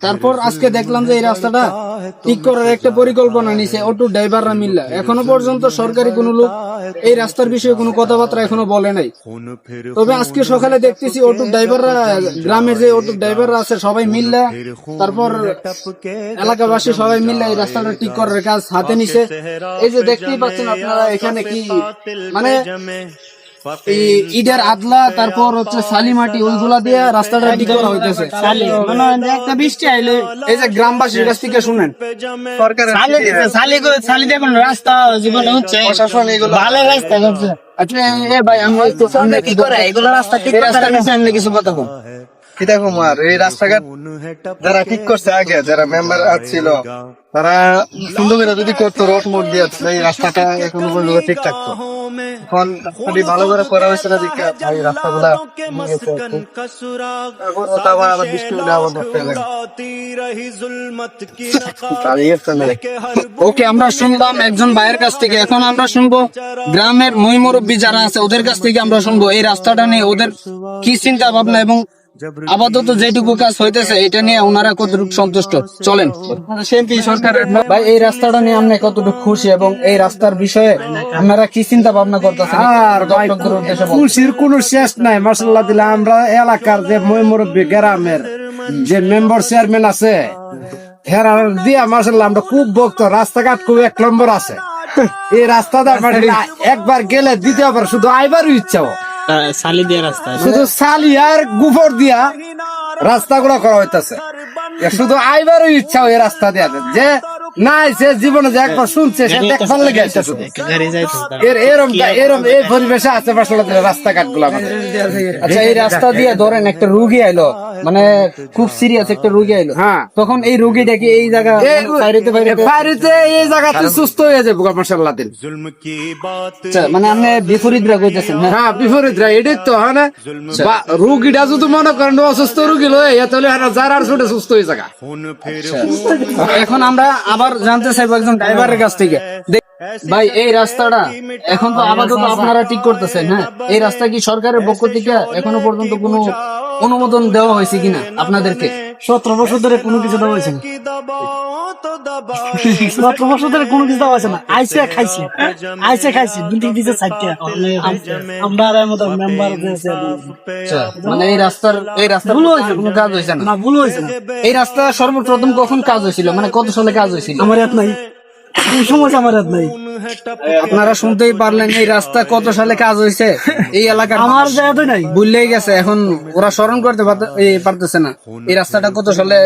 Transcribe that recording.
তারপর আজকে দেখলাম যে এই রাস্তাটা ঠিক করার একটা পরিকল্পনা নিছে অটো ড্রাইভাররা মিললা। এখনো পর্যন্ত সরকারি কোনো লোক এই রাস্তার বিষয়ে কোনো কথাবার্তা এখনো বলে নাই। তবে আজকে সকালে দেখতেছি অটো ড্রাইভাররা, গ্রামের যে অটো ড্রাইভাররা আছে সবাই মিললা, তারপর এলাকাবাসী সবাই মিললা এই রাস্তাটা ঠিক করার কাজ হাতে নিছে। এই যে দেখতেই পাচ্ছেন আপনারা এখানে কি মানে ইটের আদলা, তারপর হচ্ছে সালিমাটি, ওইগুলা দিয়ে রাস্তাটা ঠিক করা হইতেছে। মানে একটা বৃষ্টি আইলে এই যে গ্রামবাসীর কাছ থেকে শুনেন রাস্তা জীবনে হচ্ছে ভালো রাস্তা করছে। আচ্ছা ভাই আমরা একটু সামনে কি করে এগুলো রাস্তা ঠিক করতে কিছু কথা কম। কুমার এই রাস্তাঘাট যারা ঠিক করছে আগে, যারা মেম্বার ছিল, তারা সুন্দর করে যদি করতো, রোড মোড দিয়ে এই রাস্তাটা এখনো পর্যন্ত ঠিক থাকতো। এখন ভালো করে করা হয়েছে না দিকে ভাই, রাস্তাগুলা আবার বৃষ্টি হলে আবার দেখতে ওকে, আমরা শুনলাম একজন ভাইয়ের কাছ থেকে। এখন আমরা শুনবো গ্রামের মই মুরব্বী যারা আছে ওদের কাছ থেকে। আমরা শুনবো এই রাস্তাটা নিয়ে ওদের কি চিন্তা ভাবনা এবং আপাতত যেটুকু কাজ হইতেছে এটা নিয়ে ওনারা কতটুকু সন্তুষ্ট। চলেন সরকারের ভাই, এই রাস্তাটা নিয়ে আপনি কতটুকু খুশি এবং এই রাস্তার বিষয়ে আপনারা কি চিন্তা ভাবনা করতেছেন? আর খুশির কোন শেষ নাই। মাশাআল্লাহ দিলা আমরা এলাকার যে মই মুরব্বী গ্রামের যে মেম্বার চেয়ারম্যান আছে হেরা দিয়া মাশাআল্লাহ আমরা খুব ভক্ত। রাস্তাঘাট খুব এক নম্বর আছে। এই রাস্তাটা একবার গেলে দ্বিতীয়বার শুধু আইবারও ইচ্ছা, শুধু সালি আর গুফর দিয়া রাস্তাগুলো করা হইতেছে। শুধু আইবারও ইচ্ছা এই রাস্তা দিয়া, যে নাই সে জীবনে যে একবার শুনছে সে দেখবার লেগে আসছে। এরম এই পরিবেশে আছে রাস্তাঘাট গুলা। আচ্ছা, এই রাস্তা দিয়ে ধরেন একটা রুগী আইলো, মানে খুব সিরিয়াস একটা রুগী আইলো, হ্যাঁ, তখন এই রুগীটা কি এই জায়গা বাইরেতে এই জায়গাতে সুস্থ হয়ে যাবো মাশাআল্লাহ দিন। মানে আপনি বিপরীতরা কইতেছেন? হ্যাঁ, বিপরীতরা এটাই তো হয় না। রুগীটা যদি মনে করেন অসুস্থ রুগী লয়ে তাহলে যারা ছোট সুস্থ হয়ে যাগা। এখন আমরা আবার জানতে চাইবো একজন ড্রাইভারের কাছ থেকে। ভাই, এই রাস্তাটা এখন তো আপাতত আপনারা ঠিক করতেছেন, হ্যাঁ, এই রাস্তা কি সরকারের পক্ষ থেকে এখনো পর্যন্ত কোনো অনুমোদন দেওয়া হয়েছে কিনা আপনাদেরকে? 17 বছর ধরে কোনো কিছু দেওয়া হয়েছে না। 17 বছর ধরে কোনো কিছু দেওয়া হয়েছে না। আইসে খাইছে বিল্ডিং দিতে চাইতে আমরা মেম্বার। মানে এই রাস্তা ভুল হয়েছে, কোনো কাজ হয়েছে না? ভুল হয়েছে না। এই রাস্তা সর্বপ্রথম কখন কাজ হয়েছিল, মানে কত সালে কাজ হয়েছিল? আমার হাত নাই, কোন সময় আমার হাত নাই। আপনারা শুনতেই পারলেন এই রাস্তা কত সালে কাজ হয়েছে। এই এলাকার আমার জায়গা নাই, ভুললেই গেছে, এখন ওরা স্মরণ করতে পারতেছে না এই রাস্তাটা কত সালে